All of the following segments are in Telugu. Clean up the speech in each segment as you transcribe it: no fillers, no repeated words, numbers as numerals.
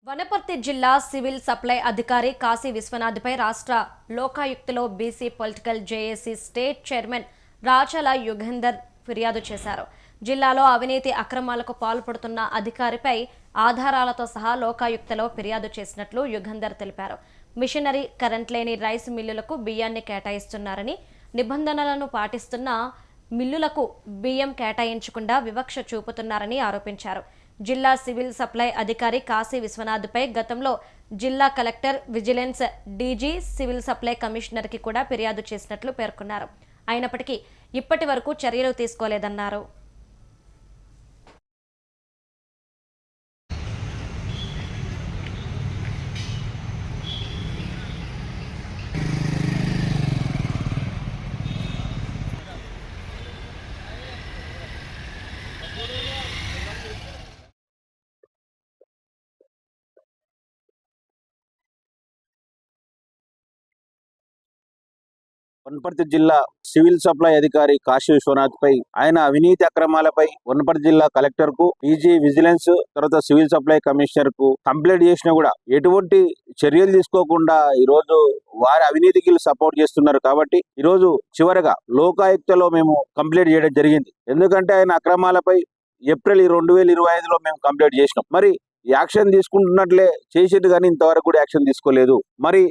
వనపర్తి జిల్లా సివిల్ సప్లై అధికారి కాశీ విశ్వనాథ్పై రాష్ట్ర లోకాయుక్తలో BC political JAC state chairman Rachala Yugandhar ఫిర్యాదు చేశారు. జిల్లాలో అవినీతి అక్రమాలకు పాల్పడుతున్న అధికారిపై ఆధారాలతో సహా లోకాయుక్తలో ఫిర్యాదు చేసినట్లు యుగంధర్ తెలిపారు. మిషనరీ కరెంట్ లేని రైస్ మిల్లులకు బియ్యాన్ని కేటాయిస్తున్నారని, నిబంధనలను పాటిస్తున్న మిల్లులకు బియ్యం కేటాయించకుండా వివక్ష చూపుతున్నారని ఆరోపించారు. జిల్లా సివిల్ సప్లై అధికారి కాశీ విశ్వనాథ్పై గతంలో జిల్లా collector, vigilance DG, civil supply కమిషనర్కి కూడా ఫిర్యాదు చేసినట్లు పేర్కొన్నారు. అయినప్పటికీ ఇప్పటి వరకు చర్యలు తీసుకోలేదన్నారు. వనపర్తి జిల్లా సివిల్ సప్లై అధికారి కాశీ విశ్వనాథ్ పై ఆయన అవినీతి అక్రమాలపై వనపర్తి జిల్లా కలెక్టర్ కు, డీజీ, విజిలెన్స్, తర్వాత సివిల్ సప్లై కమిషనర్ కు కంప్లైంట్ చేసినా కూడా ఎటువంటి చర్యలు తీసుకోకుండా ఈ రోజు వారి అవినీతికి సపోర్ట్ చేస్తున్నారు. కాబట్టి ఈ రోజు చివరగా లోకాయుక్తలో మేము కంప్లైంట్ చేయడం జరిగింది. ఎందుకంటే ఆయన అక్రమాలపై ఏప్రిల్ 2025లో మేము కంప్లైంట్ చేసినాం. మరి యాక్షన్ తీసుకుంటున్నట్లే చేసేది కానీ ఇంతవరకు కూడా యాక్షన్ తీసుకోలేదు. మరి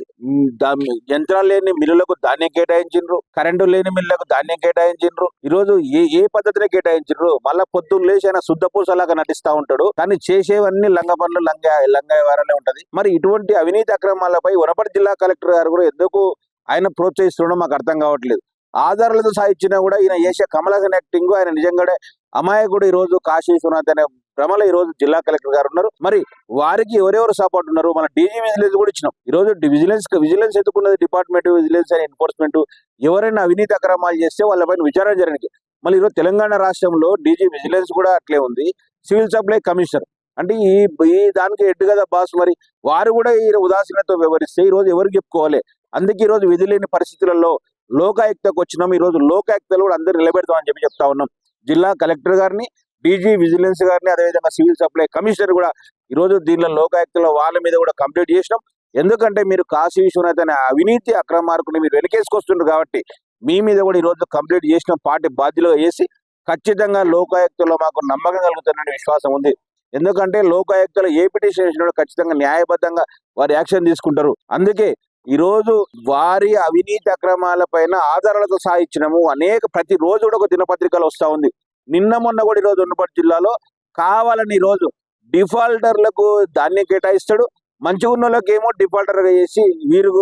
యంత్రాలు లేని మిల్లులకు ధాన్యం కేటాయించిండ్రు, కరెంటు లేని మిల్లులకు ధాన్యం కేటాయించిండ్రు. ఈ రోజు ఏ పద్ధతిని కేటాయించిండ్రు? మళ్ళా పొద్దున్న లేచి ఆయన శుద్ధపూసలాగా నటిస్తా ఉంటాడు, కానీ చేసేవన్నీ లంగ పనులు, లంగ వారాలే ఉంటది. మరి ఇటువంటి అవినీతి అక్రమాలపై వనపర్తి జిల్లా కలెక్టర్ గారు కూడా ఎందుకు ఆయన ప్రోత్సహిస్తుండో మాకు అర్థం కావట్లేదు. ఆధారాలతో సాధించినా కూడా ఈయన చేసే కమలసన్ యాక్టింగ్, ఆయన నిజంగానే అమాయకుడు. ఈ రోజు కాశీ విశ్వనాథ్ అనే భ్రమలో ఈ రోజు జిల్లా కలెక్టర్ గారు ఉన్నారు. మరి వారికి ఎవరెవరు సపోర్ట్ ఉన్నారు? మన డీజీ, విజిలెన్స్ కూడా ఇచ్చినాం. ఈ రోజు విజిలెన్స్ ఎత్తుకున్నది డిపార్ట్మెంట్, విజిలెన్స్ అండ్ ఎన్ఫోర్స్మెంట్. ఎవరైనా అవినీతి అక్రమాలు చేస్తే వాళ్ళపైన విచారణ జరిగింది. మళ్ళీ ఈరోజు తెలంగాణ రాష్ట్రంలో డీజీ, విజిలెన్స్ కూడా అట్లే ఉంది. సివిల్ సప్లై కమిషనర్ అంటే ఈ దానికి హెడ్ కదా బాస్. మరి వారు కూడా ఈ ఉదాసీనతో వ్యవహరిస్తే ఈ రోజు ఎవరికి చెప్పుకోవాలి? అందుకే ఈ రోజు విధి లేని పరిస్థితులలో లోకాయుక్తకు వచ్చినాం. ఈ రోజు లోకాయుక్తలు కూడా అందరు నిలబెడతామని చెప్తా ఉన్నాం. జిల్లా కలెక్టర్ గారిని, డీజీ, విజిలెన్స్ గారిని, అదేవిధంగా సివిల్ సప్లై కమిషనర్ కూడా ఈ రోజు దీనిలో లోకాయుక్తలో వాళ్ళ మీద కూడా కంప్లైంట్ చేసినాం. ఎందుకంటే మీరు కాశీ విశ్వనాథ్ అనే అవినీతి అక్రమార్కుని మీరు వెనకేసుకొస్తుండ్రు కాబట్టి మీ మీద కూడా ఈ రోజు కంప్లైంట్ చేసిన పార్టీ బాధ్యతగా వేసి ఖచ్చితంగా లోకాయుక్తలో మాకు నమ్మకం కలుగుతున్న విశ్వాసం ఉంది. ఎందుకంటే లోకాయుక్తలో ఏ పిటిషన్ వేసినా ఖచ్చితంగా న్యాయబద్ధంగా వారు యాక్షన్ తీసుకుంటారు. అందుకే ఈ రోజు వారి అవినీతి అక్రమాల పైన ఆధారాలతో సాధించినము. ప్రతి రోజు కూడా ఒక దినపత్రికలు వస్తా ఉంది. నిన్న మొన్న కూడా ఈ రోజు వనపర్తి జిల్లాలో కావాలని ఈ రోజు డిఫాల్టర్లకు ధాన్యం కేటాయిస్తాడు, మంచిగా ఉన్న వాళ్ళకి ఏమో డిఫాల్టర్ చేసి వీరు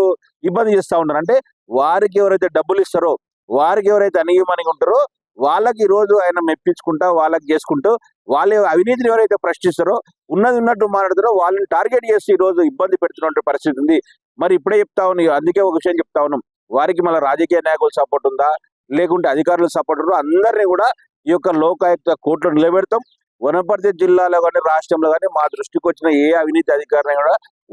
ఇబ్బంది చేస్తా ఉంటారు. అంటే వారికి ఎవరైతే డబ్బులు ఇస్తారో, వారికి ఎవరైతే అనియమనిగా ఉంటారో వాళ్ళకి ఈ రోజు ఆయన మెప్పించుకుంటా, వాళ్ళకి చేసుకుంటూ వాళ్ళ అవినీతిని ఎవరైతే ప్రశ్నిస్తారో, ఉన్నది ఉన్నట్టు మాట్లాడతారో వాళ్ళని టార్గెట్ చేసి ఈ రోజు ఇబ్బంది పెడుతున్న పరిస్థితి ఉంది. మరి ఇప్పుడే చెప్తా ఉన్నాం, అందుకే ఒక విషయం చెప్తా ఉన్నాం, వారికి మళ్ళీ రాజకీయ నాయకులు సపోర్ట్ ఉందా లేకుంటే అధికారులు సపోర్ట్ ఉందో అందరినీ కూడా ఈ యొక్క లోకాయుక్త కోర్టులో నిలబెడతాం. వనపర్తి జిల్లాలో కానీ రాష్ట్రంలో కానీ మా దృష్టికి వచ్చిన ఏ అవినీతి అధికారిని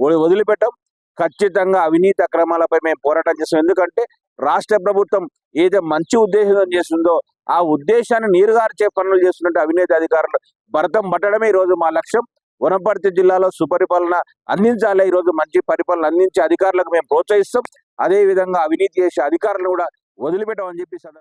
కూడా వదిలిపెట్టాం. ఖచ్చితంగా అవినీతి అక్రమాలపై మేము పోరాటం చేస్తాం. ఎందుకంటే రాష్ట్ర ప్రభుత్వం ఏదో మంచి ఉద్దేశం చేస్తుందో ఆ ఉద్దేశాన్ని నీరుగార్చే పనులు చేస్తున్నట్టు అవినీతి అధికారులు భరతం పట్టడమే ఈ రోజు మా లక్ష్యం. వనపర్తి జిల్లాలో సుపరిపాలన అందించాలి. ఈ రోజు మంచి పరిపాలన అందించే అధికారులకు మేము ప్రోత్సహిస్తాం. అదే విధంగా అవినీతి చేసే అధికారులను కూడా వదిలిపెట్టామని చెప్పి